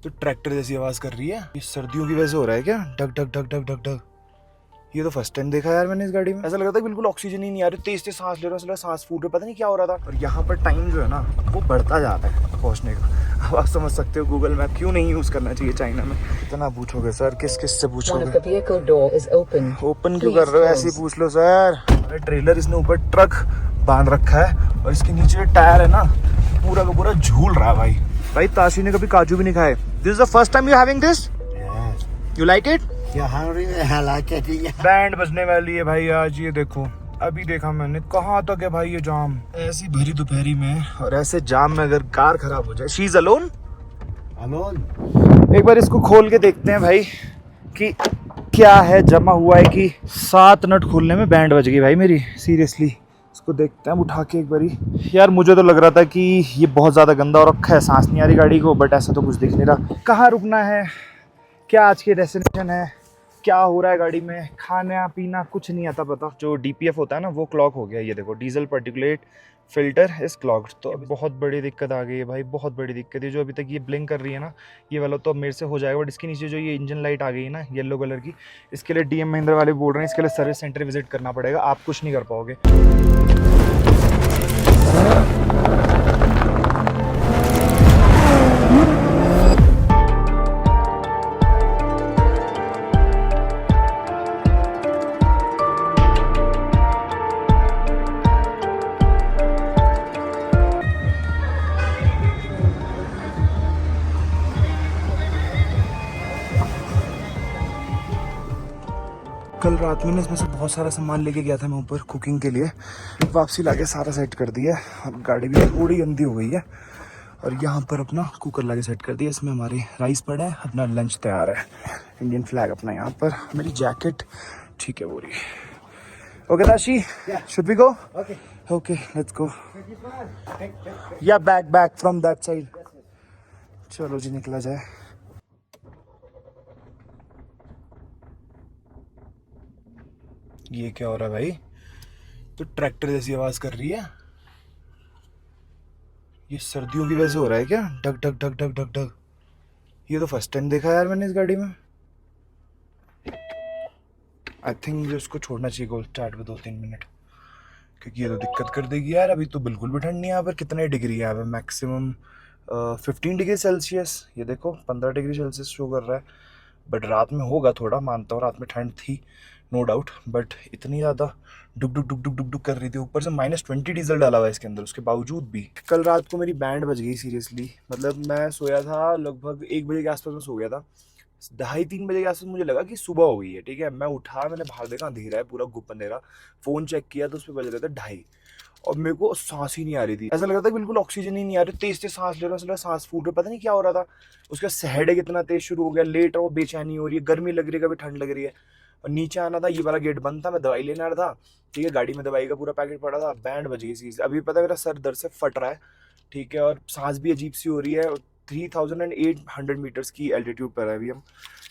तो ट्रैक्टर जैसी आवाज कर रही है। ये सर्दियों की वजह से हो रहा है क्या? ढक ढक ढक ढक ढक ढक। ये तो फर्स्ट टाइम देखा यार मैंने इस गाड़ी में। ऐसा लग रहा था बिल्कुल ऑक्सीजन ही नहीं आ रही, तेज तेज सांस ले रहा हूँ, सांस फूट रहा, पता नहीं क्या हो रहा था। और यहाँ पर टाइम जो है ना वो बढ़ता जाता है पहुँचने का। अब आप समझ सकते हो गूगल मैप क्यों नहीं यूज करना चाहिए चाइना में। इतना पूछोगे सर, किस किस से पूछोगे? ओपन क्यों कर रहे हो? ऐसे ही पूछ लो सर। अरे ट्रेलर इसने ऊपर ट्रक बांध रखा है और इसके नीचे टायर है ना, पूरा का पूरा झूल रहा है भाई। भाई ताशी ने कभी काजू भी नहीं खाए। This is the first time you having this? You like it? Band बजने वाली है भाई आज, ये देखो। अभी देखा मैंने, कहाँ तक है भाई ये जाम। ऐसी भरी दोपहरी में और ऐसे जाम में अगर कार खराब हो जाए। She is alone. एक बार इसको खोल के देखते हैं भाई कि क्या है जमा हुआ है। कि 7 नट खोलने में बैंड बज गई भाई मेरी, सीरियसली। इसको देखते हैं उठा के एक बारी। यार मुझे तो लग रहा था कि ये बहुत ज्यादा गंदा हो रखा है, सांस नहीं आ रही गाड़ी को, बट ऐसा तो कुछ दिख नहीं रहा। कहाँ रुकना है, क्या आज की डेस्टिनेशन है, क्या हो रहा है गाड़ी में, खाना पीना कुछ नहीं आता पता। जो डीपीएफ होता है ना वो क्लॉग हो गया। ये देखो, diesel particulate filter is clogged. तो बहुत बड़ी दिक्कत आ गई है भाई, बहुत बड़ी दिक्कत है। जो अभी तक ये ब्लिंक कर रही है ना, ये वाला तो मेरे से हो जाएगा, बट इसके नीचे जो ये इंजन लाइट आ गई है ना येलो कलर की, इसके लिए डीएम महिंद्रा वाले बोल रहे हैं इसके लिए सर्विस सेंटर विजिट करना पड़ेगा। आप कुछ नहीं कर पाओगे। कल रात में इसमें से बहुत सारा सामान लेके गया था मैं ऊपर कुकिंग के लिए, वापसी लाके सारा सेट कर दिया। अब गाड़ी भी थोड़ी गंदी हो गई है और यहाँ पर अपना कुकर लाके सेट कर दिया। इसमें हमारे राइस पड़ा है, अपना लंच तैयार है। इंडियन फ्लैग अपना यहाँ पर, मेरी जैकेट ठीक है पूरी। Okay Tashi, should we go? Okay let's go. या बैक फ्रॉम दैट साइड। चलो जी निकला जाए। ये क्या हो रहा है भाई? तो ट्रैक्टर जैसी आवाज कर रही है। ये सर्दियों की वजह से हो रहा है क्या? ढक ढक ढक ढक ढक ढक। ये तो फर्स्ट टाइम देखा यार मैंने इस गाड़ी में। आई थिंक मुझे उसको छोड़ना चाहिए गोल्ड स्टार्ट में 2-3 मिनट, क्योंकि ये तो दिक्कत कर देगी यार। अभी तो बिल्कुल भी ठंड नहीं है यहाँ पर। कितने डिग्री है यहाँ पर? Maximum 15 degree Celsius. ये देखो 15 डिग्री सेल्सियस शो कर रहा है, बट रात में होगा थोड़ा, मानता हूँ रात में ठंड थी नो डाउट, बट इतनी ज़्यादा डुक डुक डुक डुक डुक डुक कर रही थी। ऊपर से -20 डीजल डाला हुआ है इसके अंदर, उसके बावजूद भी। कल रात को मेरी बैंड बज गई सीरियसली। मतलब मैं सोया था लगभग 1 बजे के आसपास में सो गया था। 2:30-3 बजे के आसपास मुझे लगा कि सुबह हो गई है। ठीक है, मैं उठा, मैंने बाहर देखा अंधेरा है पूरा, गुप अंधेरा। फ़ोन चेक किया तो उस पर बज रहे थे 2:30 और मेरे को सांस ही नहीं आ रही थी। ऐसा लग रहा था बिल्कुल ऑक्सीजन ही नहीं आ रही, तेज तेज सांस ले रहा हूँ, सांस फूट रहा, पता नहीं क्या हो रहा था। उसका हेडेक इतना तेज शुरू हो गया, लेट रहा हूँ, बेचैनी हो रही है, गर्मी लग रही है, कभी ठंड लग रही है। और नीचे आना था, ये वाला गेट बंद था, मैं दवाई लेने आ रहा था। ठीक है, गाड़ी में दवाई का पूरा पैकेट पड़ा था। बैंड बज गई चीज़। अभी पता है मेरा सर दर्द से फट रहा है। ठीक है, और सांस भी अजीब सी हो रही है। 3800 मीटर्स की एल्टीट्यूड पर है अभी हम।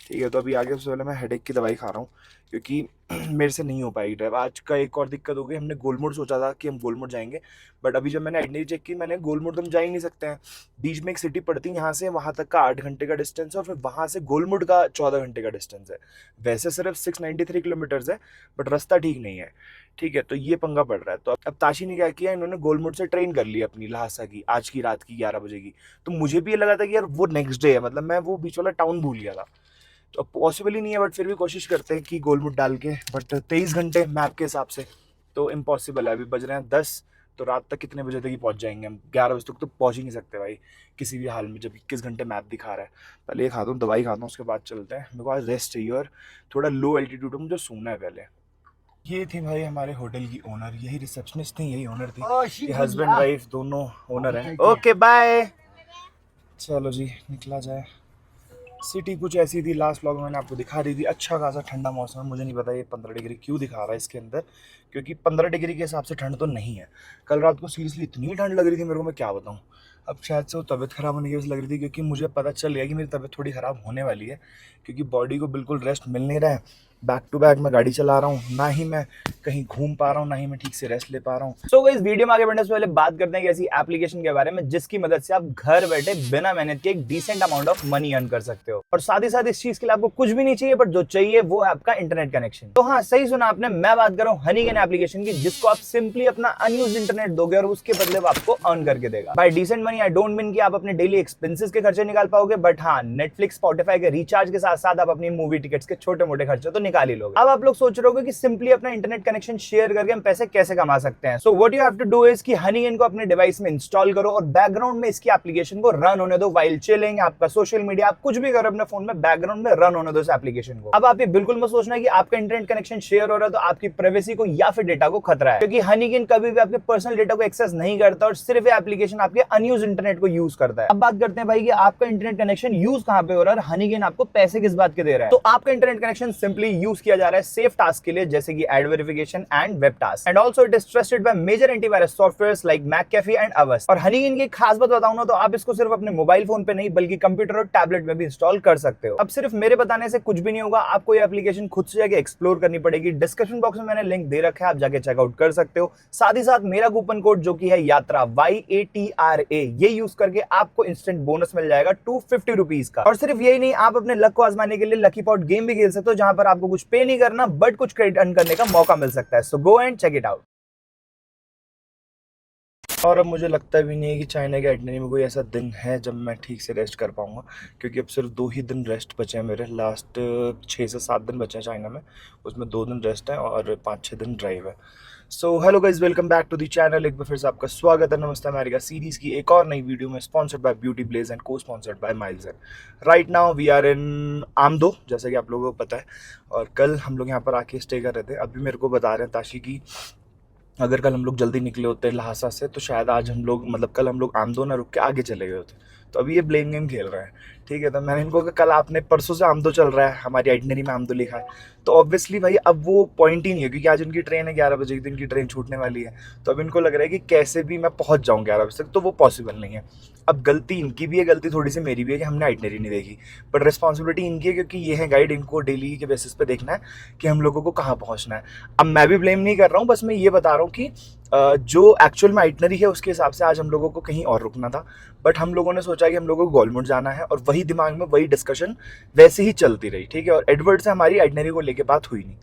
ठीक है, तो अभी आगे सबसे पहले मैं हेडेक की दवाई खा रहा हूँ, क्योंकि मेरे से नहीं हो पाएगी ड्राइव। आज का एक और दिक्कत हो गई, हमने गोलमोड़ सोचा था कि हम गोलमोड़ जाएंगे, बट अभी जब मैंने आइडनरी चेक की, मैंने गोलमोड़ तो हम जा ही नहीं सकते हैं। बीच में एक सिटी पड़ती है, यहाँ से वहाँ तक का 8 घंटे का डिस्टेंस है, और फिर वहाँ से गोलमोड़ का 14 घंटे का डिस्टेंस है। वैसे सिर्फ 693 किलोमीटर्स है, बट रास्ता ठीक नहीं है। ठीक है, तो ये पंगा पड़ रहा है। तो अब ताशी ने क्या किया, इन्होंने गोलमोड़ से ट्रेन कर ली अपनी लहासा की, आज की रात की 11 बजे की। तो मुझे भी ये लगा था कि यार वो नेक्स्ट डे है, मतलब मैं वो बीच वाला टाउन भूल गया था। तो अब पॉसिबल ही नहीं है, बट फिर भी कोशिश करते हैं कि गोलमुट डाल के। बट 23 घंटे मैप के हिसाब से तो इम्पॉसिबल है। अभी बज रहे हैं 10, तो रात तक कितने बजे तक ही पहुंच जाएंगे हम? 11 बजे तक तो पहुंच ही नहीं सकते भाई किसी भी हाल में, जब 21 घंटे मैप दिखा रहा है। पहले ये खाता हूँ, दवाई खाता हूँ, उसके बाद चलते हैं। मेरे को आज रेस्ट चाहिए और थोड़ा लो एल्टीट्यूड में मुझे सोना है पहले। ये थी भाई हमारे होटल की ओनर, यही रिसेप्शनिस्ट थी, यही ओनर थी। ये हस्बैंड वाइफ दोनों ओनर हैं। Okay bye. चलो जी निकला जाए। सिटी कुछ ऐसी थी, लास्ट व्लॉग में मैंने आपको दिखा दी थी। अच्छा खासा ठंडा मौसम है। मुझे नहीं पता ये 15 डिग्री क्यों दिखा रहा है इसके अंदर, क्योंकि 15 डिग्री के हिसाब से ठंड तो नहीं है। कल रात को सीरियसली इतनी ठंड लग रही थी मेरे को, मैं क्या बताऊँ। अब शायद से वो तबीयत ख़राब होने की वजह से लग रही थी, क्योंकि मुझे पता चल गया कि मेरी तबीयत थोड़ी ख़राब होने वाली है, क्योंकि बॉडी को बिल्कुल रेस्ट मिल नहीं रहा है। बैक टू बैक मैं गाड़ी चला रहा हूँ, ना ही मैं कहीं घूम पा रहा हूँ, ना ही मैं ठीक से रेस्ट ले पा रहा हूँ। सो गाइस, वीडियो में आगे बढ़ने से पहले बात करते हैं कि ऐसी एप्लीकेशन के बारे में जिसकी मदद से आप घर बैठे बिना मेहनत के एक decent amount of money earn कर सकते हो, और साथ ही साथ इस चीज के लिए आपको कुछ भी नहीं चाहिए, बट जो चाहिए वो है आपका इंटरनेट कनेक्शन। तो हाँ, सही सुना आपने, मैं बात कर रहा हूँ हनीगन एप्लीकेशन की, जिसको आप सिंपली अपना अनयूज्ड इंटरनेट दोगे और उसके बदले वो आपको अर्न करके देगा। Bye decent money I don't mean कि आप अपने डेली एक्सपेंसेस के खर्चे निकाल पाओगे, बट हाँ, नेटफ्लिक्स, स्पॉटिफाई के रिचार्ज के साथ साथ आप अपनी मूवी टिकट्स के छोटे मोटे खर्चे तो निकाल ही लोगे। अब आप लोग सोच रहे होगे कि सिंपली अपना इंटरनेट कनेक्शन शेयर करके हम पैसे कैसे कमा सकते हैं। So what you have to do is कि हनीगन को अपने डिवाइस में इंस्टॉल करो और बैकग्राउंड में इसकी एप्लीकेशन को रन होने दो व्हाइल चिलिंग। आपका सोशल मीडिया, आप कुछ भी करो अपने फोन में, बैकग्राउंड में रन होने दो इस एप्लीकेशन को। अब आप ये बिल्कुल मत सोचना कि आपका इंटरनेट कनेक्शन शेयर हो रहा है तो आपकी प्राइवेसी को या फिर डेटा को खतरा है, क्योंकि हनीगन कभी भी आपके पर्सनल डेटा को एक्सेस नहीं करता और सिर्फ ये एप्लीकेशन आपके अनयूज्ड इंटरनेट को यूज करता है। अब बात करते हैं भाई कि आपका इंटरनेट कनेक्शन यूज कहां पे हो रहा है और हनीगन आपको पैसे किस बात के दे रहा है। तो आपका इंटरनेट कनेक्शन सिंपली यूज किया जा रहा है सेफ टास्क के लिए, जैसे कि ad verification and web task, and also it is trusted by major antivirus softwares like McAfee and Avast. और हनीगन की खास बात बताऊं ना, तो आप इसको सिर्फ अपने मोबाइल फोन पे नहीं बल्कि कंप्यूटर और टैबलेट में भी इंस्टॉल कर सकते हो। अब सिर्फ मेरे बताने से कुछ भी नहीं होगा, आपको ये एप्लीकेशन खुद से जाके एक्सप्लोर करनी पड़ेगी। डिस्क्रिप्शन बॉक्स में मैंने लिंक दे रखा है, आप जाके चेकआउट कर सकते हो। साथ ही साथ मेरा कूपन कोड जो कि है यात्रा YATRA, ये यूज करके आपको इंस्टेंट बोनस मिल जाएगा 250 रुपीज का। और सिर्फ यही नहीं, आप अपने लक को आजमाने के लिए लकी पॉट गेम भी खेल सकते हो, जहां पर आपको कुछ पे नहीं करना बट कुछ क्रेडिट अर्न करने का मौका मिल सकता है। So go and check it out. और अब मुझे लगता भी नहीं है कि चाइना के आइटनरी में कोई ऐसा दिन है जब मैं ठीक से रेस्ट कर पाऊंगा, क्योंकि अब सिर्फ 2 ही दिन रेस्ट बचे हैं मेरे। लास्ट 6 से 7 दिन बचे हैं चाइना में, उसमें 2 दिन रेस्ट है और 5-6 दिन ड्राइव है। So hello guys, welcome back to the channel. एक बार फिर से आपका स्वागत है नमस्ते अमेरिका सीरीज़ की एक और नई वीडियो में, sponsored by beauty blaze and co sponsored by Miles. Right now we are in आमदो, जैसा कि आप लोगों को पता है, और कल हम लोग यहाँ पर आके स्टे कर रहे थे। अभी मेरे को बता रहे हैं ताशी की अगर कल हम लोग जल्दी निकले होते लहासा से तो शायद आज हम लोग, मतलब कल हम लोग आमदो ना रुक के आगे चले गए होते। तो अभी ये ब्लेम गेम खेल रहे हैं, ठीक है। तो मैंने इनको कहा कल आपने, परसों से आमदो चल रहा है, हमारी आइटनरी में आमदो लिखा है, तो ऑब्वियसली भाई अब वो पॉइंट ही नहीं है, क्योंकि आज उनकी ट्रेन है 11 बजे की, दिन की ट्रेन छूटने वाली है। तो अब इनको लग रहा है कि कैसे भी मैं पहुंच जाऊँ 11 बजे तक, तो वो पॉसिबल नहीं है। अब गलती इनकी भी है, गलती थोड़ी सी मेरी भी है कि हमने आइटनरी नहीं देखी, बट रिस्पॉन्सिबिलिटी इनकी है, क्योंकि ये है गाइड, इनको डेली के बेसिस पे देखना है कि हम लोगों को कहाँ पहुँचना है। अब मैं भी ब्लेम नहीं कर रहा हूँ, बस मैं ये बता रहा हूँ कि जो एक्चुअल में आइटनरी है उसके हिसाब से आज हम लोगों को कहीं और रुकना था, बट हम लोगों ने सोचा कि हम लोगों को गोलमुड जाना है, और वही दिमाग में वही डिस्कशन वैसे ही चलती रही, ठीक है। और एडवर्ड से हमारी आइटनरी को लेके बात हुई नहीं,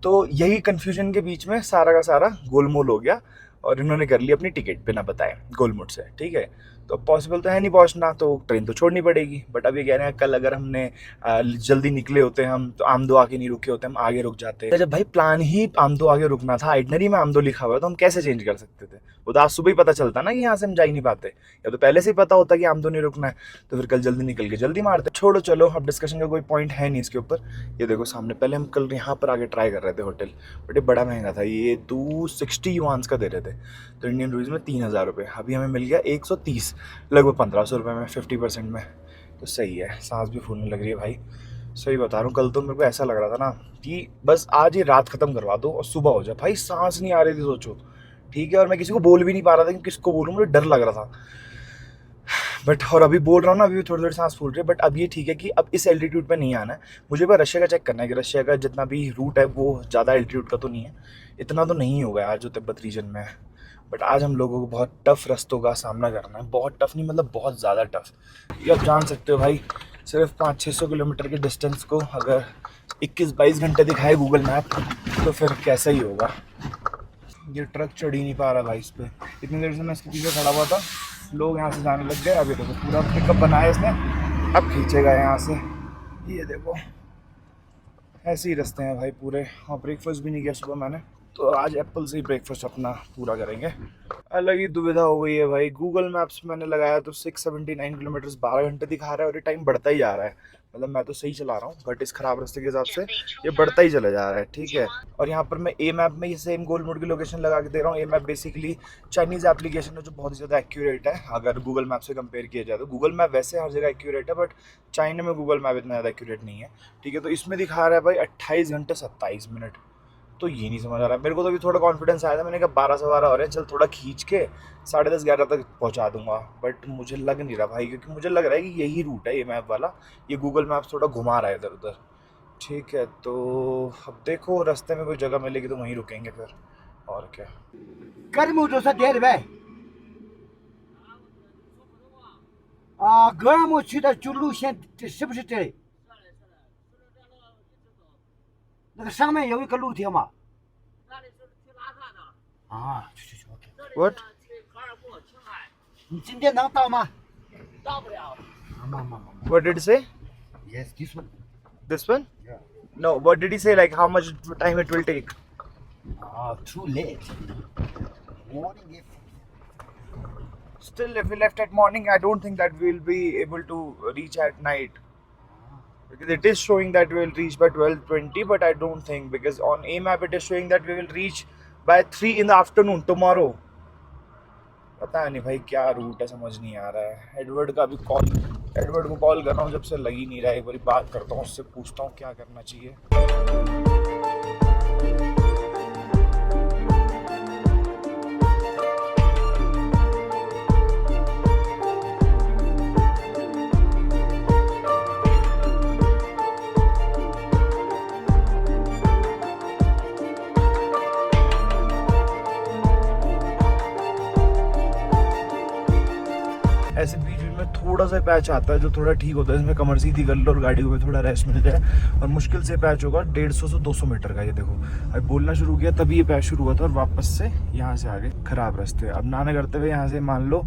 तो यही कन्फ्यूजन के बीच में सारा का सारा गोलमोल हो गया और इन्होंने कर ली अपनी टिकट बिना बताए गोलमुड से, ठीक है। तो पॉसिबल तो है नहीं पहुंचना, तो ट्रेन तो छोड़नी पड़ेगी। बट अब ये कह रहे हैं कल अगर हमने जल्दी निकले होते हम तो आमदो आके नहीं रुके होते, हम आगे रुक जाते। जब भाई प्लान ही आमदो आगे रुकना था, आइटनरी में आमदो लिखा हुआ है, तो हम कैसे चेंज कर सकते थे? वो तो आज सुबह ही पता चलता ना कि यहाँ से हम जा ही नहीं पाते, या तो पहले से ही पता होता कि आमदो नहीं रुकना है, तो फिर कल जल्दी निकल के जल्दी मारते। छोड़ो, चलो, अब डिस्कशन का कोई पॉइंट है नहीं इसके ऊपर। ये देखो सामने, पहले हम कल यहाँ पर आगे ट्राई कर रहे थे होटल, बट ये बड़ा महंगा था, ये 260 युआन्स का दे रहे थे, तो इंडियन रुपीज़ में 3000 रुपये। अभी हमें मिल गया 130, लगभग 1500 रुपये में, 50% में। तो सही है, सांस भी फूलने लग रही है भाई, सही बता रहा हूँ। कल तो मेरे को ऐसा लग रहा था ना कि बस आज ये रात खत्म करवा दो और सुबह हो जाए। भाई सांस नहीं आ रही थी, सोचो, ठीक है। और मैं किसी को बोल भी नहीं पा रहा था कि किसको बोलूँ, मुझे डर लग रहा था। बट और अभी बोल रहा हूँ ना, अभी भी थोड़ी थोड़ी सांस फूल रही है। बट अब ये ठीक है कि अब इस एल्टीट्यूड पे नहीं आना है मुझे। बस रशिया का चेक करना है कि रशिया का जितना भी रूट है वो ज़्यादा एल्टीट्यूड का तो नहीं है, इतना तो नहीं होगा यार जो तिब्बत रीजन में है। बट आज हम लोगों को बहुत टफ रास्तों का सामना करना है, बहुत टफ नहीं, मतलब बहुत ज़्यादा टफ। ये आप जान सकते हो भाई, सिर्फ 500-600 किलोमीटर के डिस्टेंस को अगर 21-22 घंटे दिखाए गूगल मैप, तो फिर कैसा ही होगा। ये ट्रक चढ़ ही नहीं पा रहा भाई इस पर। इतनी देर से मैं इसके पीछे खड़ा हुआ था, लोग यहाँ से जाने लग गए। अभी देखो पूरा पिकअप बनाया इसने, अब खींचेगा यहाँ से। ये देखो ऐसे ही रास्ते हैं भाई पूरे। और ब्रेकफास्ट भी नहीं किया सुबह मैंने, तो आज एप्पल से ही ब्रेकफास्ट अपना पूरा करेंगे। अलग ही दुविधा हो गई है भाई। गूगल मैप्स मैंने लगाया तो 679 किलोमीटर 12 घंटे दिखा रहा है, और ये टाइम बढ़ता ही जा रहा है। मतलब मैं तो सही चला रहा हूँ, बट इस खराब रास्ते के हिसाब से ये बढ़ता ही चला जा रहा है, ठीक है। और यहाँ पर मैं ए मैप में ये सेम गोलमुड की लोकेशन लगा के दे रहा हूँ। ए मैप बेसिकली चाइनीज़ एप्लीकेशन है जो बहुत ही ज़्यादा एक्यूरेट है अगर गूगल मैप से कंपेयर किया जाए तो। गूगल मैप वैसे हर जगह एक्यूरेट है, बट चाइना में गूगल मैप इतना ज़्यादा एक्यूरेट नहीं है, ठीक है। तो इसमें दिखा रहा है भाई 28 घंटे 27 मिनट। तो ये नहीं समझ आ रहा है मेरे को। तो अभी थोड़ा कॉन्फिडेंस आया था, मैंने कहा 12 से 12 हो रहे हैं, चल थोड़ा खींच के 10:30-11 तक पहुंचा दूंगा। बट मुझे लग नहीं रहा भाई, क्योंकि मुझे लग रहा है कि यही रूट है ये मैप वाला। ये गूगल मैप्स थोड़ा घुमा रहा है इधर उधर, ठीक है, तो अब देखो रास्ते में कोई जगह मिलेगी तो वहीं रुकेंगे फिर, और क्या।干木就是点的呗。啊，格尔木去的就路线，这是不是这里？那个上面有一个楼梯嘛。啊，去，OK。What? 你今天能到吗？慢。What did he say? Yes, this one. This one? Yeah. No, what did he say? Like how much time it will take? Too late. Morning if. Still, if we left at morning, I don't think that we'll be able to reach at night. Because it is showing that we will reach by 12:20, but I don't think, because on A map it is showing that we will reach by 3 in the afternoon tomorrow. पता नहीं भाई क्या root है, समझ नहीं आ रहा है। Edward को कॉल कर रहा हूँ, जब से लग ही नहीं रहा है। एक बार बात करता हूँ उससे, पूछता हूँ क्या करना चाहिए। ऐसे बीच में थोड़ा सा पैच आता है जो थोड़ा ठीक होता है, इसमें कमर सीधी कर लो और गाड़ी को भी थोड़ा रेस्ट मिल जाए। और मुश्किल से पैच होगा 150 से 200 मीटर का। ये देखो अब बोलना शुरू किया तभी ये पैच शुरू हुआ था, और वापस से यहाँ से आगे खराब रास्ते। अब नाना करते हुए यहाँ से मान लो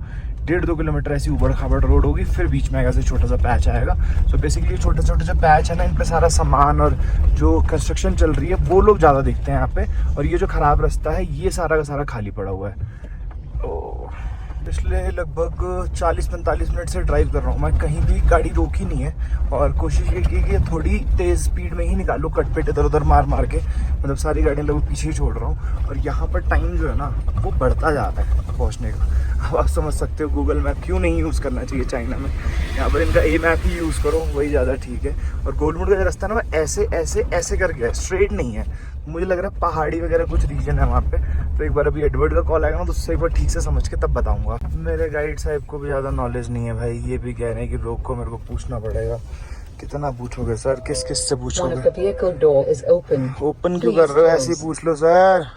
1.5-2 किलोमीटर ऐसी उबड़ खाबड़ रोड होगी, फिर बीच में ऐसे छोटा सा पैच आएगा। सो बेसिकली छोटे छोटे जो पैच है ना, इन पे सारा सामान और जो कंस्ट्रक्शन चल रही है वो लोग ज़्यादा दिखते हैं यहाँ पे। और ये जो खराब रास्ता है ये सारा का सारा खाली पड़ा हुआ है। पिछले लगभग 40-45 मिनट से ड्राइव कर रहा हूँ मैं, कहीं भी गाड़ी रोकी नहीं है। और कोशिश ये की कि थोड़ी तेज़ स्पीड में ही निकालो, कट इधर उधर मार के, मतलब सारी गाड़ियाँ लोग पीछे ही छोड़ रहा हूँ। और यहाँ पर टाइम जो है ना वो बढ़ता जाता है पहुँचने का। अब आप समझ सकते हो गूगल मैप क्यों नहीं यूज़ करना चाहिए चाइना में। यहाँ पर इनका ए मैप ही यूज़ करो, वही ज़्यादा ठीक है। और गोलमुड़ का जो रास्ता है ना वो ऐसे करके है, स्ट्रेट नहीं है। मुझे लग रहा है पहाड़ी वगैरह कुछ रीजन है वहाँ पे। तो एक बार अभी एडवर्ड का कॉल आएगा ना तो उससे एक बार ठीक से समझ के तब बताऊंगा। मेरे गाइड साहब को भी ज़्यादा नॉलेज नहीं है भाई, ये भी कह रहे हैं कि लोग को मेरे को पूछना पड़ेगा। कितना पूछोगे सर, किस से पूछोगे? ओपन क्यों कर रहे हो, ऐसे ही पूछ लो सर।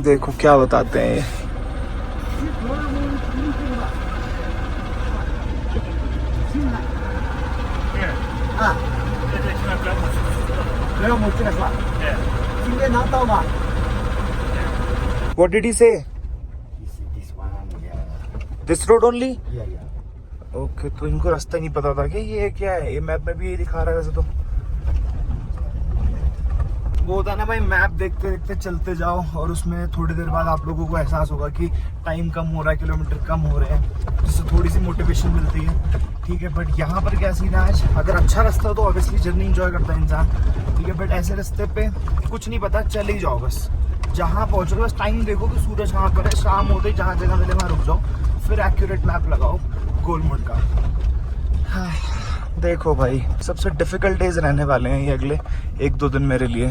देखो क्या बताते हैं ये। What did he say? This one, yeah. This road only? Yeah. Okay, तो इनको रास्ता नहीं पता था कि ये क्या है। ये मैप में भी ये दिखा रहा है वैसे तो। वो होता है ना भाई, मैप देखते देखते चलते जाओ और उसमें थोड़ी देर बाद आप लोगों को एहसास होगा कि टाइम कम हो रहा है, किलोमीटर कम हो रहे हैं, जिससे थोड़ी सी मोटिवेशन मिलती है। ठीक है, बट यहाँ पर क्या सीन है, अगर अच्छा रास्ता हो तो ऑब्वियसली जर्नी एंजॉय करता है इंसान। ठीक है, बट ऐसे रास्ते पे कुछ नहीं पता, चले ही जाओ बस। जहाँ पहुँचोगे बस टाइम देखो कि सूरज कहाँ पर है, शाम होते ही जहाँ जगह मिले वहाँ रुक जाओ, फिर एक्यूरेट मैप लगाओ गोलमुड़ का। देखो भाई, सबसे डिफ़िकल्ट डेज रहने वाले हैं ये अगले 1-2 दिन मेरे लिए,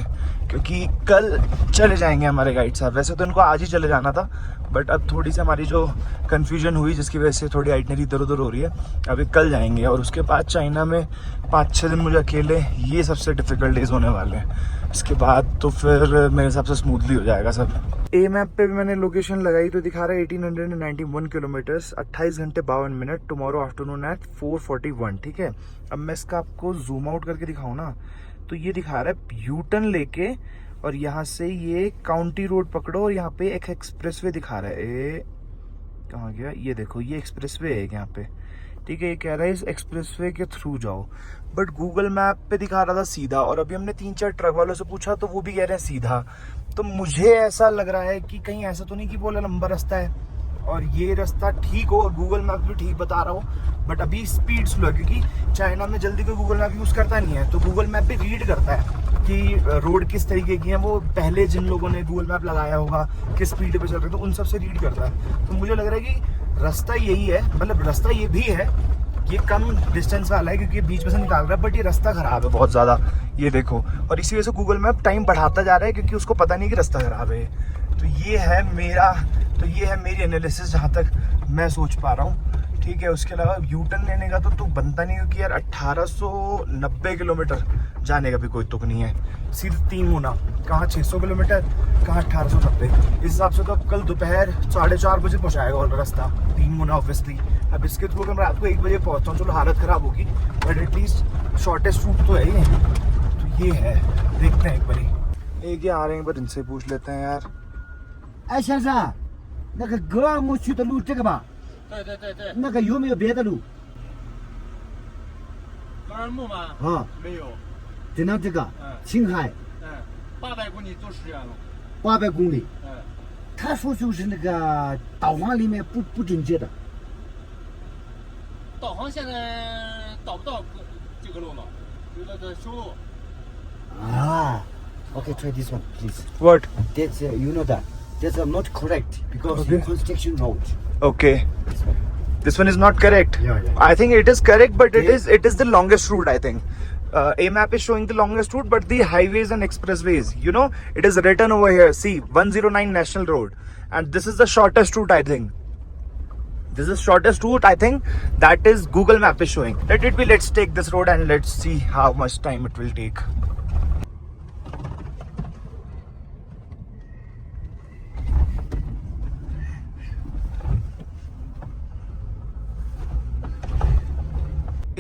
क्योंकि कल चले जाएंगे हमारे गाइड साहब। वैसे तो इनको आज ही चले जाना था, बट अब थोड़ी सी हमारी जो कन्फ्यूजन हुई जिसकी वजह से थोड़ी आइटनरी इधर उधर हो रही है। अभी कल जाएंगे और उसके बाद चाइना में 5-6 दिन मुझे अकेले, ये सबसे डिफ़िकल्ट डेज होने वाले हैं। इसके बाद तो फिर मेरे हिसाब से स्मूथली हो जाएगा सब। ए मैप पे भी मैंने लोकेशन लगाई तो दिखा रहा है 1891 किलोमीटर्स, 28 घंटे 52 मिनट, टुमारो आफ्टरनून एट 4:41। ठीक है, अब मैं इसका आपको जूम आउट करके दिखाऊँ ना तो ये दिखा रहा है यू टर्न लेके और यहाँ से ये काउंटी रोड पकड़ो और यहाँ पे एक एक्सप्रेसवे दिखा रहा है। ये कहाँ गया, ये देखो ये एक्सप्रेसवे है यहाँ पे। ठीक है, ये कह रहा है इस एक्सप्रेसवे के थ्रू जाओ, बट गूगल मैप पे दिखा रहा था सीधा। और अभी हमने 3-4 ट्रक वालों से पूछा तो वो भी कह रहे हैं सीधा। तो मुझे ऐसा लग रहा है कि कहीं ऐसा तो नहीं कि बोला लंबा रास्ता है और ये रास्ता ठीक हो और गूगल मैप भी ठीक बता रहा हो, बट अभी स्पीड स्लो है, क्योंकि चाइना में जल्दी कोई गूगल मैप यूज़ करता नहीं है। तो गूगल मैप भी रीड करता है कि रोड किस तरीके की है, वो पहले जिन लोगों ने गूगल मैप लगाया होगा किस स्पीड पे चल रहे हैं तो उन सब से रीड करता है। तो मुझे लग रहा है कि रास्ता यही है, मतलब रास्ता ये भी है, ये कम डिस्टेंस वाला है क्योंकि बीच में से निकाल रहा है, बट ये रास्ता खराब है बहुत ज़्यादा, ये देखो। और इसी वजह से गूगल मैप टाइम बढ़ाता जा रहा है क्योंकि उसको पता नहीं कि रास्ता खराब है। तो ये है मेरी एनालिसिस जहाँ तक मैं सोच पा रहा हूँ। ठीक है। उसके अलावा यू टर्न लेने का तो बनता नहीं, क्योंकि यार 1890 किलोमीटर जाने का भी कोई तुक नहीं है। सिर्फ 3 गुना, कहाँ 600 किलोमीटर, कहाँ 1890। इस हिसाब से तो अब कल दोपहर 4:30 बजे पहुँचाएगा और रास्ता 3 गुना ऑब्वियसली। अब इसके थ्रू मैं रात को 1 बजे पहुँचता हूँ, चलो हालत ख़राब होगी बट एटलीस्ट शॉर्टेस्ट रूट तो है ये। तो ये है, देखते हैं एक बारी। एक ये आ रहे हैं, एक बार इनसे पूछ लेते हैं यार। 哎，先生，那个格尔木区的路这个吧？对对对对，那个有没有别的路？格尔木吗？啊，没有，只能这个嗯青海800公里坐10元了。 800公里。嗯，他说就是那个导航里面不准确的。导航现在导不到这个路了，有的在修路。啊，Okay, try this one, please. What? That's you know that. That's not correct because Okay. construction road. Okay. This one. This one is not correct. Yeah, yeah. I think it is correct, but Yeah. it is the longest route. I think A map is showing the longest route, but the highways and expressways, you know, it is written over here. See, 109 National Road, and this is the shortest route. I think this is shortest route. I think that is Google Map is showing. Let it be. Let's take this road and let's see how much time it will take.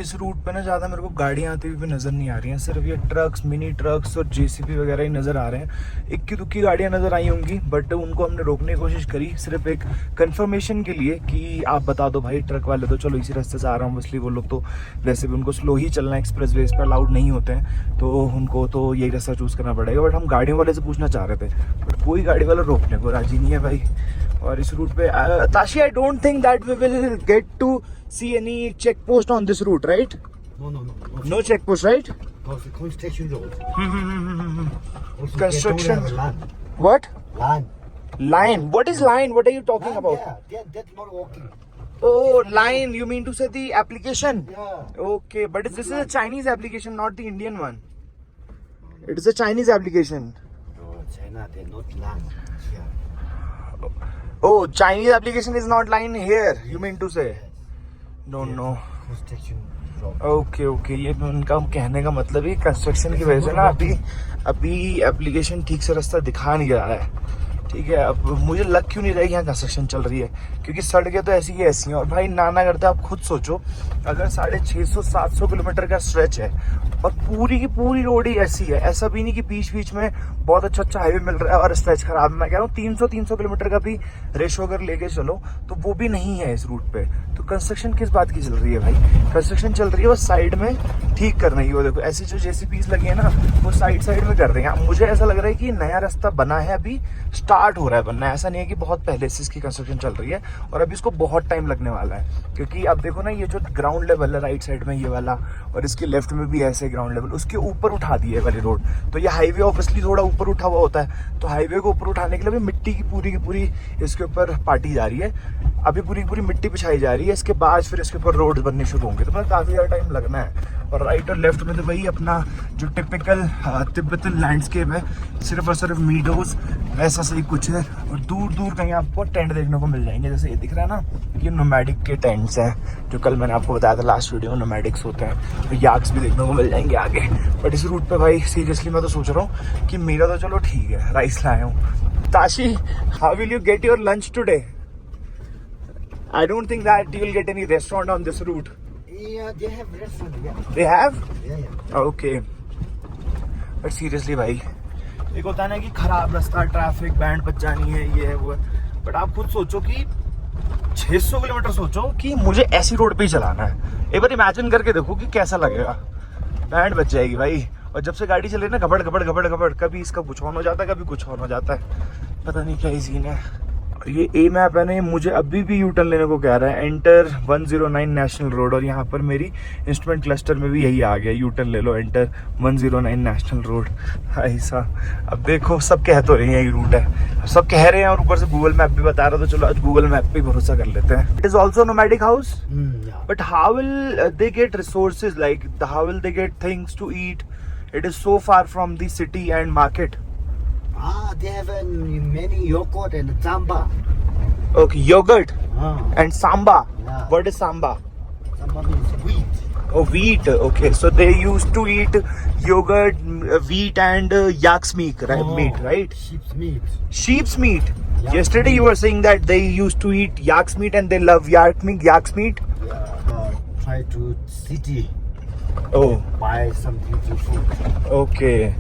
इस route पे ना ज़्यादा मेरे को गाड़ियाँ आती हुई भी नज़र नहीं आ रही हैं, सिर्फ ये ट्रक्स, मिनी ट्रक्स और जेसीबी वगैरह ही नज़र आ रहे हैं। इक्की दुक्की गाड़ियाँ नज़र आई होंगी, बट उनको हमने रोकने की कोशिश करी सिर्फ एक कंफर्मेशन के लिए कि आप बता दो भाई ट्रक वाले, तो चलो इसी रास्ते से आ रहा हूँ। इसलिए वो लोग तो वैसे भी उनको स्लो ही चलना है, एक्सप्रेस वेज पर अलाउड नहीं होते हैं, तो उनको तो यही रास्ता चूज़ करना पड़ेगा। बट हम गाड़ियों वाले से पूछना चाह रहे थे, बट कोई गाड़ी वाला रोकने को राजी नहीं है भाई। और इस रूट पे Tashi, I don't think that we will get to see any check post on this route, right? No. No check post, right? Because the construction road. Also, Construction. they don't have land. What? Land. Line? What is line? What are you talking Land, about? Yeah, that's not working. Oh, line. You mean to say the application? Yeah. Okay, but this is a Chinese application, not the Indian one. It is a Chinese application. No, China, they're not land. Yeah. Oh, Chinese application is not line here. You mean to say? No. Construction road. Okay, ये उनका कहने का मतलब है construction की वजह से ना अभी एप्लीकेशन ठीक से रास्ता दिखा नहीं रहा है। ठीक है, अब मुझे लग क्यों नहीं रहा है कि यहाँ कंस्ट्रक्शन चल रही है, क्योंकि सड़कें तो ऐसी ही ऐसी हैं। और भाई नाना करते आप खुद सोचो, अगर 650-700 किलोमीटर का स्ट्रेच है और पूरी की पूरी रोड ही ऐसी है, ऐसा भी नहीं कि बीच बीच में बहुत अच्छा हाईवे मिल रहा है और स्ट्रेच खराब है। मैं कह रहा हूँ 300 किलोमीटर का भी रेशो अगर लेके चलो तो वो भी नहीं है इस रूट पे। तो कंस्ट्रक्शन किस बात की चल रही है भाई? कंस्ट्रक्शन चल रही है बस साइड में ठीक करने की। वो देखो ऐसी जो जेसीबीज लगी है ना, वो साइड में कर रहे हैं। मुझे ऐसा लग रहा है कि नया रास्ता बना है, अभी स्टार्ट हो रहा है बनना, ऐसा नहीं है कि बहुत पहले से इसकी कंस्ट्रक्शन चल रही है और अभी इसको बहुत टाइम लगने वाला है। क्योंकि अब देखो ना, ये जो ग्राउंड लेवल है राइट साइड में ये वाला, और इसके लेफ्ट में भी ऐसे ग्राउंड लेवल, उसके ऊपर उठा दिए वाली रोड। तो ये हाईवे ऑब्वियसली थोड़ा ऊपर उठा हुआ होता है, तो हाईवे को ऊपर उठाने के लिए भी मिट्टी की पूरी इसके ऊपर पाटी जा रही है। अभी पूरी मिट्टी बिछाई जा रही है, इसके बाद फिर इसके ऊपर रोड बनने शुरू होंगे, तो मतलब काफ़ी ज़्यादा टाइम लगना है। और राइट और लेफ्ट में तो वही अपना जो टिपिकल तिब्बतन लैंडस्केप है, सिर्फ और सिर्फ मीडोज वैसा सही कुछ है। और दूर कहीं आपको टेंट देखने को मिल जाएंगे, जैसे ये दिख रहा है ना, ये नोमैडिक के टेंट्स हैं, जो कल मैंने आपको बताया था लास्ट वीडियो में, नोमैडिक्स होते हैं। तो याक्स भी देखने को मिल जाएंगे आगे। बट इस रूट पे भाई सीरियसली मैं तो सोच रहा हूँ कि मेरा तो चलो ठीक है, राइस लाया हूँ। Tashi, how will you get your lunch today? I don't think that you will get any restaurant on this route. Yeah, they have restaurant. Yeah. They have? Yeah. Okay. But seriously भाई, एक होता है ना कि खराब रास्ता, ट्रैफिक, बैंड बच जानी है, ये है वो है। बट आप खुद सोचो कि 600 किलोमीटर सोचो कि मुझे ऐसी रोड पे ही चलाना है। एक बार इमेजिन करके देखो कि कैसा लगेगा। बैंड बच जाएगी भाई। और जब से गाड़ी चले ना, घबड़, कभी इसका कुछ ऑन हो जाता है, कभी कुछ ऑन हो जाता है, पता नहीं क्या ही सीन है। ये ए मैप है ना, ये मुझे अभी भी यू टर्न लेने को कह रहा है, एंटर 109 नेशनल रोड। और यहाँ पर मेरी इंस्ट्रूमेंट क्लस्टर में भी यही आ गया, यू टर्न ले लो, एंटर 109 नेशनल रोड। ऐसा अब देखो, सब कह तो रहे हैं यही रूट है, सब कह रहे हैं, और ऊपर से गूगल मैप भी बता रहा, तो चलो आज गूगल मैप पे भरोसा कर लेते हैं। It is also nomadic house, Yeah. But how will they get resources, like how will they get things to eat? It is so far from the city and market. They have many yogurt and jamba. Okay, yogurt Ah, and samba. Yeah. What is samba? samba means wheat. Oh, wheat. Okay, so they used to eat yogurt, wheat, and yak's meat, right? Oh, Meat, right? Sheep's meat. Sheep's meat. Yak's Yesterday meat. you were saying that they used to eat yak's meat and they love yak's meat. Yeah. Try to city Oh, buy something to food. okay.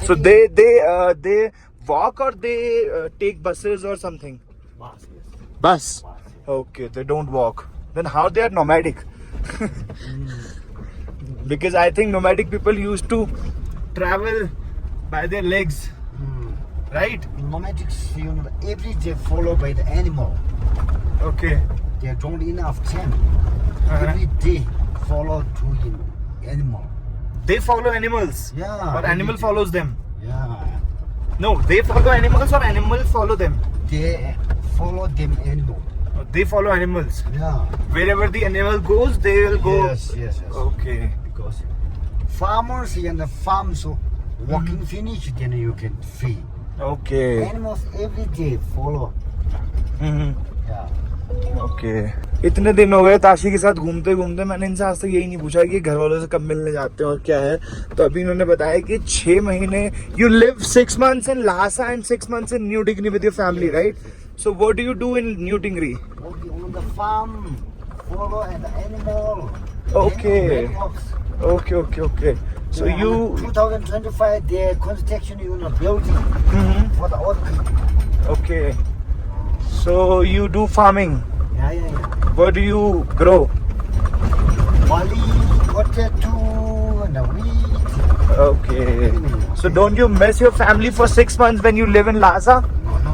So they walk or they take buses or something. Bus, yes. Bus. Bus. Okay, they don't walk. Then how they are nomadic? Because I think nomadic people used to travel by their legs, right? Nomadics, every day followed by the animal. Okay. They don't enough time. Uh-huh. Every day follow to animal. They follow animals. Yeah. Or animal follows them. Yeah. No, they follow animals or animals follow them. They follow them animal. They follow animals. Yeah. Wherever the animal goes, they will go. Yes. Okay. Because farmers and the farms walking finish, then you can feed. Okay. Animals every day follow. Yeah. Okay इतने दिन हो गए ताशी के साथ घूमते घूमते, मैंने इनसे आज तक यही नहीं पूछा कि घर वालों से कब मिलने जाते हैं और क्या है। तो अभी इन्होंने बताया कि 6 महीने you live 6 months in Lhasa and 6 months in New Tingri with your family, right? So what do you do in New Tingri? Working on the farm, follow and animal. Okay. Animals. Okay. So Yeah, you 2025 the construction building for the old people. okay. So you do farming. Yeah. What do you grow? Barley, potato, and the wheat. Okay. So don't you miss your family for 6 months when you live in Lhasa? No.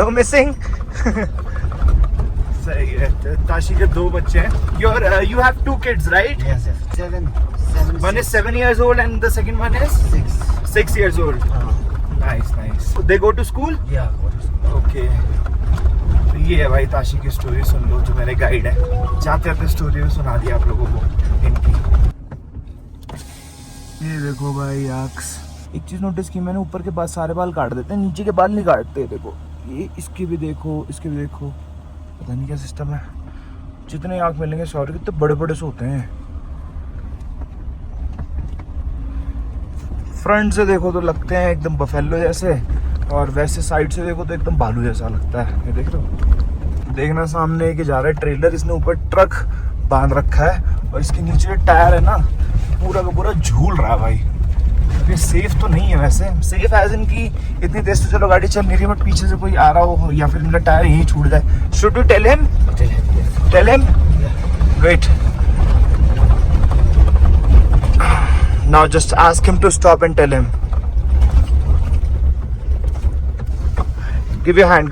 No missing? सही है। ताशी के 2 बच्चे हैं। You have 2 kids, right? Yes. Seven. One is 7 years old and the second one is 6 years old. Nice. So they go to school? Yeah. Okay. तो ये है भाई ताशी की स्टोरी, सुन लो, जो मेरे गाइड है। जाते स्टोरी में सुना दिया आप लोगों को इनकी। ये देखो भाई याक्स। एक चीज नोटिस की मैंने, ऊपर के बाद सारे बाल काट देते हैं, नीचे के बाल नहीं काटते। देखो ये, इसके भी देखो, पता नहीं क्या सिस्टम है। जितने आँख मिलेंगे सॉरी, कितने बड़े बड़े से होते हैं। फ्रंट से देखो तो लगते हैं एकदम बफेलो जैसे, और वैसे साइड से देखो तो एकदम भालू जैसा लगता है। ये देख रहे हो, देखना सामने एक जा रहा है ट्रेलर, इसने ऊपर ट्रक बांध रखा है और इसके नीचे जो टायर है ना, पूरा का पूरा झूल रहा है भाई। ये सेफ तो नहीं है वैसे, सेफ एज इन की इतनी तेज तो चलो गाड़ी चल नहीं रही, बट पीछे से कोई आ रहा हो या फिर इनका टायर यहीं छूट जाए। Should we tell him? Wait, now just ask him to stop and tell him. Give your hand.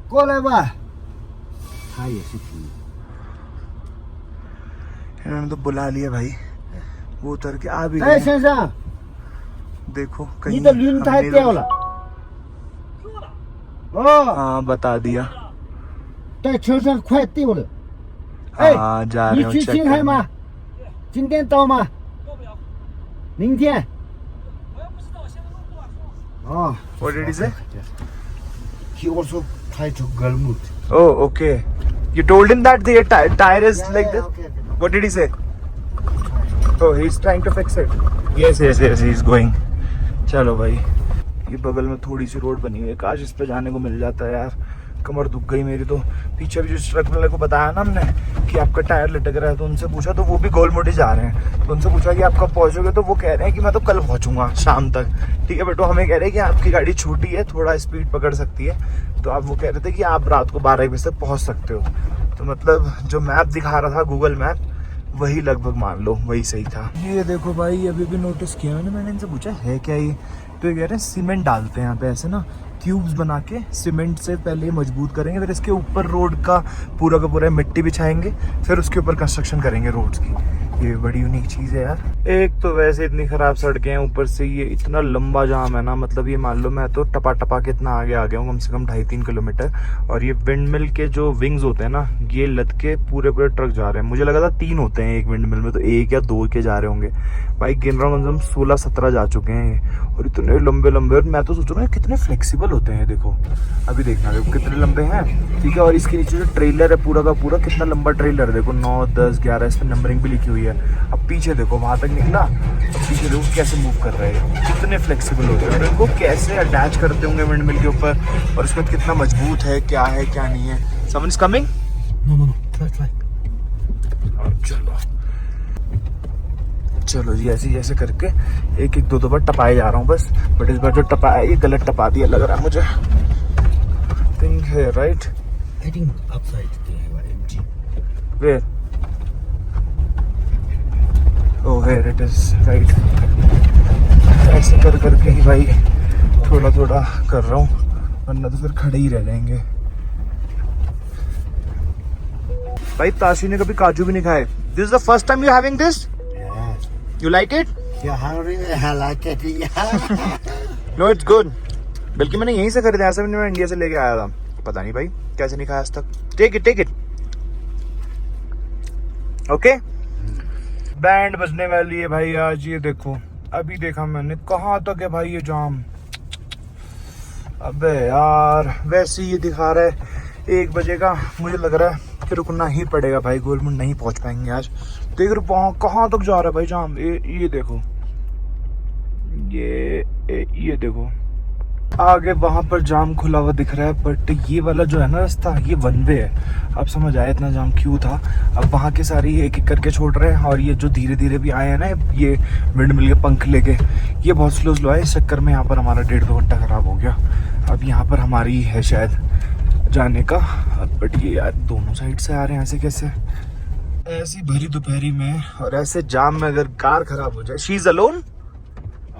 过来吧。他也是皮。 इन्होंने तो बुला लिया भाई, वो उतर के आ भी 哎， गए। 先生， देखो 你 कहीं 的轮胎 हमने तो- 掉了。哦， हाँ बता दिया। 在车上快掉了。哎 हाँ जा रहे 你 हो 去 check 青海 करने। 吗？今天到吗？明天。哦。 What did he say? He also tried to Galmut. Oh, okay. You told him that the tire is like this? Okay. What did he say? Oh, he's trying to fix it. Yes, he's going. चलो भाई, ये बगल में थोड़ी सी road बनी हुई है, काश इस पे जाने को मिल जाता है यार। कमर दुख गई मेरी तो। पीछे भी जो ट्रक वाले को बताया ना हमने कि आपका टायर लटक रहा है, तो उनसे पूछा तो वो भी गोलमोटी जा रहे हैं। तो उनसे पूछा कि आप कब पहुंचोगे, तो वो कह रहे हैं कि मैं तो कल पहुंचूंगा शाम तक। ठीक है बेटो, हमें कह रहे हैं कि आपकी गाड़ी छोटी है, थोड़ा स्पीड पकड़ सकती है, तो आप वो कह रहे थे कि आप रात को 12 बजे तक पहुंच सकते हो। तो मतलब जो मैप दिखा रहा था गूगल मैप, वही लगभग मान लो वही सही था। ये देखो भाई, अभी भी नोटिस किया मैंने इनसे पूछा है क्या ये, तो ये कह रहे हैं सीमेंट डालते हैं यहाँ पे, ऐसे ना क्यूब्स बना के सीमेंट से पहले मजबूत करेंगे, फिर इसके ऊपर रोड का पूरा मिट्टी बिछाएंगे, फिर उसके ऊपर कंस्ट्रक्शन करेंगे रोड्स की। ये बड़ी यूनिक चीज़ है यार। एक तो वैसे इतनी खराब सड़कें हैं, ऊपर से ये इतना लंबा जाम है ना, मतलब ये मान लो मैं तो टपा टपा के इतना आगे आ गया हूँ, कम से कम 2.5-3 किलोमीटर। और ये विंड मिल के जो विंग्स होते हैं ना, ये लद के पूरे पूरे ट्रक जा रहे हैं। मुझे लगा था 3 होते हैं एक विंड मिल में, तो 1 या 2 के जा रहे होंगे। भाई गिन रहा हूँ, कम से कम 16-17 जा चुके हैं ये, और इतने लंबे लंबे। और मैं तो सोच रहा हूँ कितने फ्लेक्सिबल होते हैं, देखो अभी देखना देखो कितने लंबे हैं, ठीक है। और इसके नीचे जो ट्रेलर है पूरा का पूरा, कितना लंबा ट्रेलर है, देखो 9, 10, 11, इस पर नंबरिंग भी लिखी हुई है। अब पीछे देखो वहां तक निकला, पीछे देखो कैसे मूव कर रहे हैं, कितने फ्लेक्सिबल होते हैं, और इनको कैसे अटैच करते होंगे विंड मिल के ऊपर, और इसमें कितना मजबूत है क्या नहीं है। Someone is coming. No. Try. चलो चलो जी, ऐसे जैसे करके एक एक दो बार टपाए जा रहा हूँ बस। बट इस बार जो टपाया ये गलत टपा दिया लग रहा है मुझे। थिंक है right. I think upside they were empty. Where? Oh, here it is, right. ऐसे कर करके ही भाई थोड़ा थोड़ा कर रहा हूँ, वरना तो फिर खड़े ही रह जाएंगे। भाई ताशी ने कभी काजू भी नहीं खाए। This is the first time you having this? Yeah. You like it? You're hungry? I like it. Yeah. No, it's good. बल्कि मैंने यहीं से खरीदा, ऐसा भी नहीं मैं इंडिया से लेके आया था। पता नहीं भाई कैसे नहीं खाया आज तक। Take it. Okay? बैंड बजने वाली है भाई आज, ये देखो अभी देखा मैंने कहाँ तक है भाई ये जाम। अबे यार वैसे ये दिखा रहा है 1 बजे का, मुझे लग रहा है कि रुकना ही पड़ेगा भाई, गोलमुंड नहीं पहुंच पाएंगे आज। देख रहे हो कहाँ तक जा रहा है भाई जाम। ये देखो, ये देखो आगे वहां पर जाम खुला हुआ दिख रहा है, बट ये वाला जो है ना रास्ता, ये वन वे है। अब समझ आया इतना जाम क्यों था। अब वहां के सारे एक एक करके छोड़ रहे हैं, और ये जो धीरे धीरे भी आए हैं ना, ये विंड मिल के पंख लेके, ये बहुत स्लो आए। इस चक्कर में यहाँ पर हमारा 1.5-2 घंटा खराब हो गया। अब यहाँ पर हमारी है शायद जाने का, बट ये यार दोनों साइड से आ रहे हैं, ऐसे कैसे, ऐसी भरी दोपहरी में और ऐसे जाम में अगर कार खराब हो जाए। She is alone.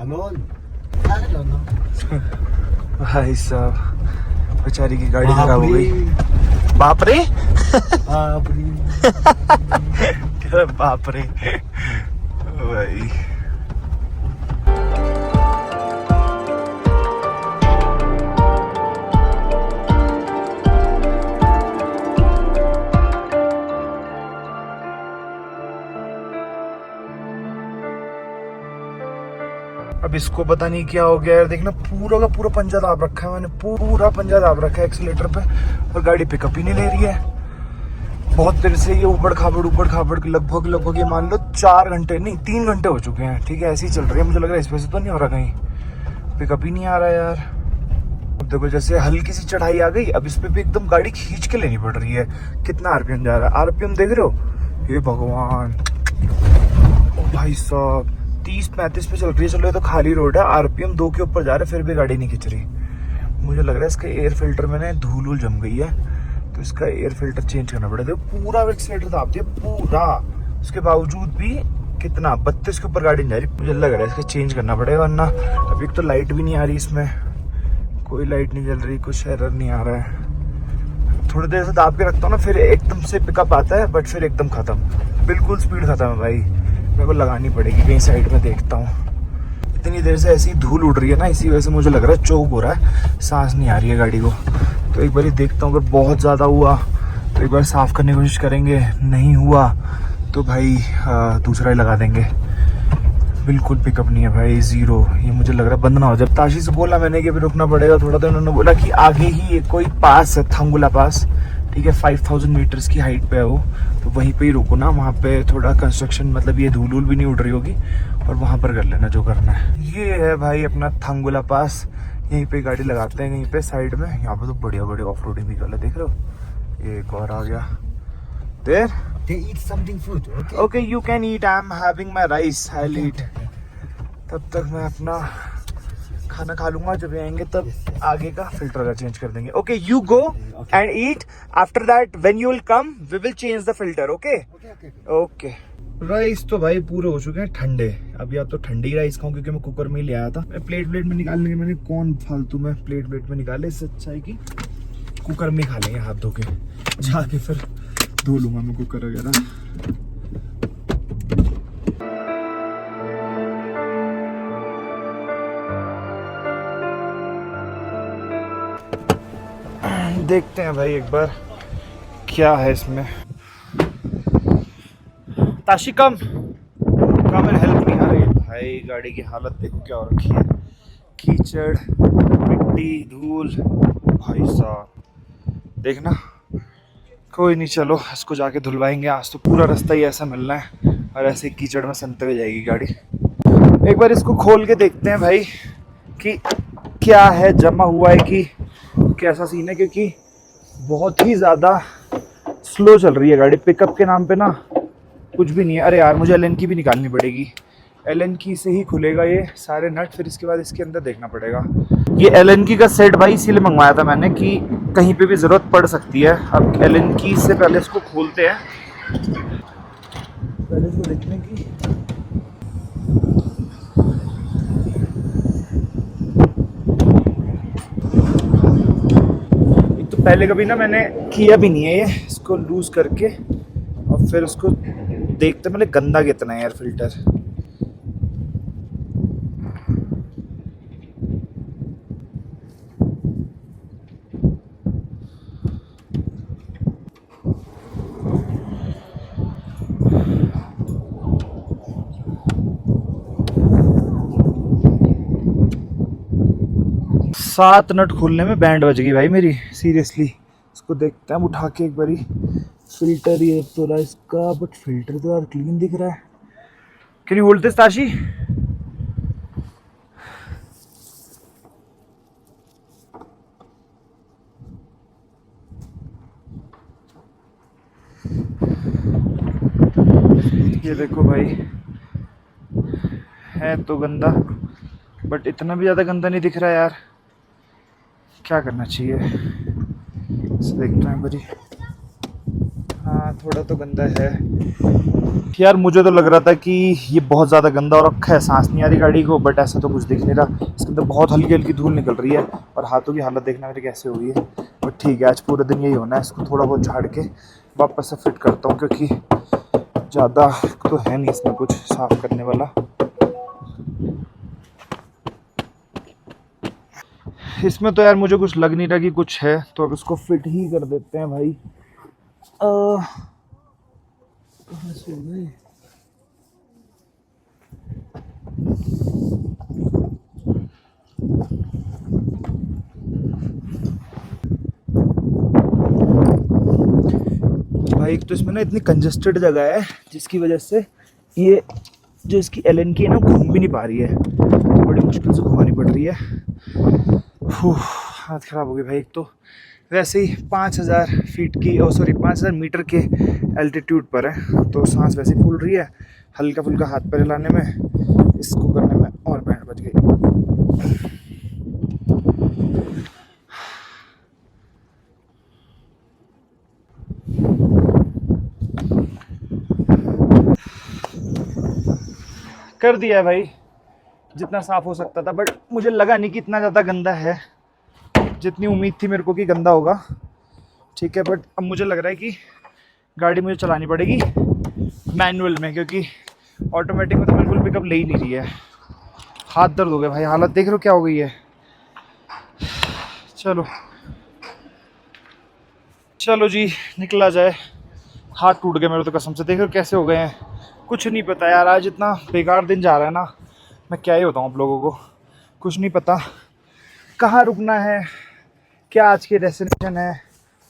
Alone? I don't know. भाई साहब बेचारी की गाड़ी खराब हो गई। बाप रे। बाप रे भाई। अब इसको पता नहीं क्या हो गया यार, देखना पूरा का पूरा पंजा दाब रखा है मैंने, पूरा पंजा दाब रखा है एक्सीलेटर पे, और गाड़ी पिकअप ही नहीं ले रही है। बहुत देर से ये ऊबड़ खाबड़ लगभग ये मान लो 4 घंटे नहीं 3 घंटे हो चुके हैं, ठीक है, ऐसे ही चल रही है। मुझे लग रहा है इस वजह से तो नहीं हो रहा, कहीं पिकअप ही नहीं आ रहा यार। अब देखो जैसे हल्की सी चढ़ाई आ गई, अब इस पे भी एकदम गाड़ी खींच के लेनी पड़ रही है। कितना आरपीएम जा रहा है, आरपीएम देख रहे हो, ये भगवान, ओ भाई साहब 30-35 पे चल रही है। चलो ये तो खाली रोड है, आरपीएम 2 के ऊपर जा रहा है, फिर भी गाड़ी नहीं खिंच रही। मुझे लग रहा है इसके एयर फिल्टर में ना धूल जम गई है, तो इसका एयर फिल्टर चेंज करना पड़ेगा। पूरा एक्सीलेटर दाब दिया पूरा, उसके बावजूद भी कितना 32 के ऊपर गाड़ी नहीं जा रही। मुझे लग रहा है इसका चेंज करना पड़ेगा, वरना अभी तो लाइट भी नहीं आ रही, इसमें कोई लाइट नहीं जल रही, कुछ एरर नहीं आ रहा है। थोड़ी देर से दाब के रखता हूँ ना, फिर एकदम से पिकअप आता है, बट फिर एकदम खत्म, बिल्कुल स्पीड खत्म है भाई। मेरे को लगानी पड़ेगी कहीं साइड में, देखता हूँ। इतनी देर से ऐसी धूल उड़ रही है ना, इसी वजह से मुझे लग रहा है चौक हो रहा है, सांस नहीं आ रही है गाड़ी को। तो एक बार देखता हूँ, अगर बहुत ज़्यादा हुआ तो एक बार साफ़ करने की कोशिश करेंगे, नहीं हुआ तो भाई दूसरा ही लगा देंगे। बिल्कुल पिकअप नहीं है भाई, 0। ये मुझे लग रहा है बंद ना हो जाए। ताशी से बोला मैंने कि अभी रुकना पड़ेगा थोड़ा, तो उन्होंने बोला कि आगे ही एक कोई पास है, थंगुला पास, ठीक है, 5000 मीटर्स की हाइट पे है वो, तो वहीं पे ही रुको ना, वहाँ पे थोड़ा कंस्ट्रक्शन, मतलब ये धूल भी नहीं उड़ रही होगी, और वहाँ पर कर लेना जो करना है। ये है भाई अपना थंगुला पास, यहीं पे गाड़ी लगाते हैं कहीं पे साइड में। यहाँ पे तो बढ़िया ऑफ रोडिंग भी कर ले, देख रहे हो, ये एक और आ गया। देर They eat something food, okay? Okay, you can eat. I'm having my rice. I'll eat. तब तक मैं अपना खाना खा लूंगा, जब आएंगे तब आगे का फिल्टर का चेंज कर देंगे। Okay, you go and eat. After that, when you will come, we will change the filter. Okay? Okay. Rice तो भाई पूरे हो चुके हैं ठंडे। अभी आप तो ठंडे ही राइस खाऊं, क्योंकि मैं कुकर में ही ले आया था। मैं प्लेट में निकालने के, मैंने कौन फालतू में प्लेट में निकाले, इससे अच्छा है कि कुकर में खा लेंगे हाथ धो के, जाके फिर धो लूंगा मैं कुकर वगैरह। देखते हैं भाई एक बार क्या है इसमें। ताशी कम मेरी हेल्प नहीं आ रही है भाई। गाड़ी की हालत देखो क्या हो रखी है, कीचड़, मिट्टी, धूल, भाई साहब देखना। कोई नहीं, चलो इसको जाके धुलवाएंगे। आज तो पूरा रास्ता ही ऐसा मिलना है और ऐसे ही कीचड़ में सनते हुए जाएगी गाड़ी। एक बार इसको खोल के देखते हैं भाई कि क्या है, जमा हुआ है कि कैसा सीन है, क्योंकि बहुत ही ज़्यादा स्लो चल रही है गाड़ी। पिकअप के नाम पे ना कुछ भी नहीं है। अरे यार, मुझे एलन की भी निकालनी पड़ेगी। एलन की से ही खुलेगा ये सारे नट, फिर इसके बाद इसके अंदर देखना पड़ेगा। ये एलन की का सेट भाई इसीलिए मंगवाया था मैंने कि कहीं पे भी ज़रूरत पड़ सकती है। अब एलन की से पहले इसको खोलते हैं, पहले इसको देखने की। एक तो पहले कभी ना मैंने किया भी नहीं है ये, इसको लूज करके और फिर उसको देखते पहले गंदा कितना है यार फिल्टर। सात नट खोलने में बैंड बज गई भाई मेरी, सीरियसली। इसको देखते हैं उठा के एक बारी। फिल्टर ये तो रहा इसका, बट फिल्टर तो यार क्लीन दिख रहा है। Can you hold this Tashi? ये देखो भाई, है तो गंदा, बट इतना भी ज़्यादा गंदा नहीं दिख रहा यार। क्या करना चाहिए, इसे देखते हैं बड़ी। हाँ, थोड़ा तो गंदा है यार। मुझे तो लग रहा था कि ये बहुत ज़्यादा गंदा और रखा है, सांस नहीं आ रही गाड़ी को, बट ऐसा तो कुछ दिख नहीं रहा। इसके अंदर बहुत हल्की हल्की धूल निकल रही है और हाथों की हालत देखना मेरी कैसे हुई है। बट ठीक है, आज पूरे दिन यही होना है। इसको थोड़ा बहुत झाड़ के वापस से फिट करता हूँ, क्योंकि ज़्यादा तो है नहीं इसमें कुछ साफ़ करने वाला। इसमें तो यार मुझे कुछ लग नहीं रहा कि कुछ है, तो अब इसको फिट ही कर देते हैं भाई। कहाँ से हो गए? भाई एक तो इसमें ना इतनी कंजेस्टेड जगह है जिसकी वजह से ये जो इसकी एलन की है ना घूम भी नहीं पा रही है, तो बड़ी मुश्किल से घुमानी पड़ रही है। हाथ ख़राब हो गई भाई। एक तो वैसे ही 5000 फीट की 5000 मीटर के एल्टीट्यूड पर है, तो सांस वैसे ही फूल रही है। हल्का फुल्का हाथ पैर हिलाने में, इसको करने में और बैंड बज गई। कर दिया है भाई जितना साफ हो सकता था, बट मुझे लगा नहीं कि इतना ज़्यादा गंदा है, जितनी उम्मीद थी मेरे को कि गंदा होगा। ठीक है, बट अब मुझे लग रहा है कि गाड़ी मुझे चलानी पड़ेगी मैनुअल में, क्योंकि ऑटोमेटिक में तो बिल्कुल पिकअप ले ही नहीं रही है। हाथ दर्द हो गए भाई, हालत देख रहे हो क्या हो गई है। चलो जी, निकला जाए। हाथ टूट गए मेरे तो कसम से, देख रहे हो कैसे हो गए हैं। कुछ नहीं पता यार, आज इतना बेकार दिन जा रहा है ना, मैं क्या ही बताऊँ आप लोगों को। कुछ नहीं पता कहाँ रुकना है, क्या आज की डेस्टिनेशन है,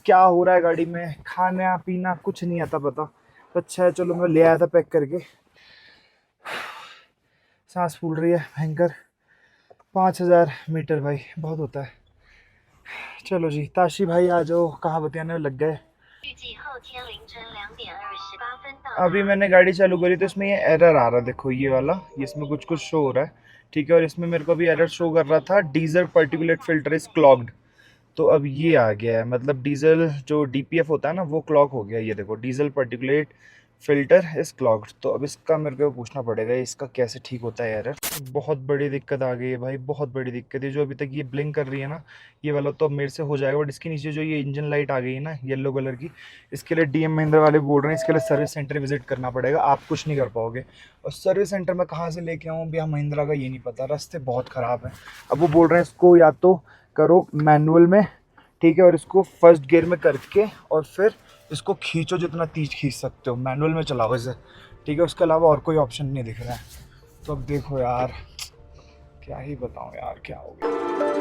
क्या हो रहा है गाड़ी में, खाना पीना कुछ नहीं आता पता। तो अच्छा है, चलो मैं ले आया था पैक करके। सांस फूल रही है भयंकर। 5000 मीटर भाई बहुत होता है। चलो जी, ताशी भाई आ जाओ, कहाँ बतियाने लग गए। अभी मैंने गाड़ी चालू करी तो इसमें ये एरर आ रहा है, देखो ये वाला, ये इसमें कुछ कुछ शो हो रहा है। ठीक है, और इसमें मेरे को भी एरर शो कर रहा था, diesel particulate filter is clogged. तो अब ये आ गया है, मतलब डीजल जो डीपीएफ होता है ना वो क्लॉग हो गया। ये देखो, diesel particulate filter is clogged. तो अब इसका मेरे को पूछना पड़ेगा इसका कैसे ठीक होता है एरर। बहुत बड़ी दिक्कत आ गई है भाई, बहुत बड़ी दिक्कत है। जो अभी तक ये ब्लिंक कर रही है ना, ये वाला तो अब मेरे से हो जाएगा, बट इसके नीचे जो ये इंजन लाइट आ गई है ना येलो कलर की, इसके लिए डीएम महिंद्रा वाले बोल रहे हैं इसके लिए सर्विस सेंटर विजिट करना पड़ेगा, आप कुछ नहीं कर पाओगे। और सर्विस सेंटर में कहाँ से लेके आऊँ भैया, महिंद्रा का ये नहीं पता, रास्ते बहुत ख़राब है। अब वो बोल रहे हैं इसको या तो करो मैनुअल में, ठीक है, और इसको फर्स्ट गियर में करके और फिर इसको खींचो जितना तेज खींच सकते हो, मैनुअल में चलाओ इसे, ठीक है। उसके अलावा और कोई ऑप्शन नहीं दिख रहा है। तो अब देखो यार, क्या ही बताऊँ यार, क्या हो गया।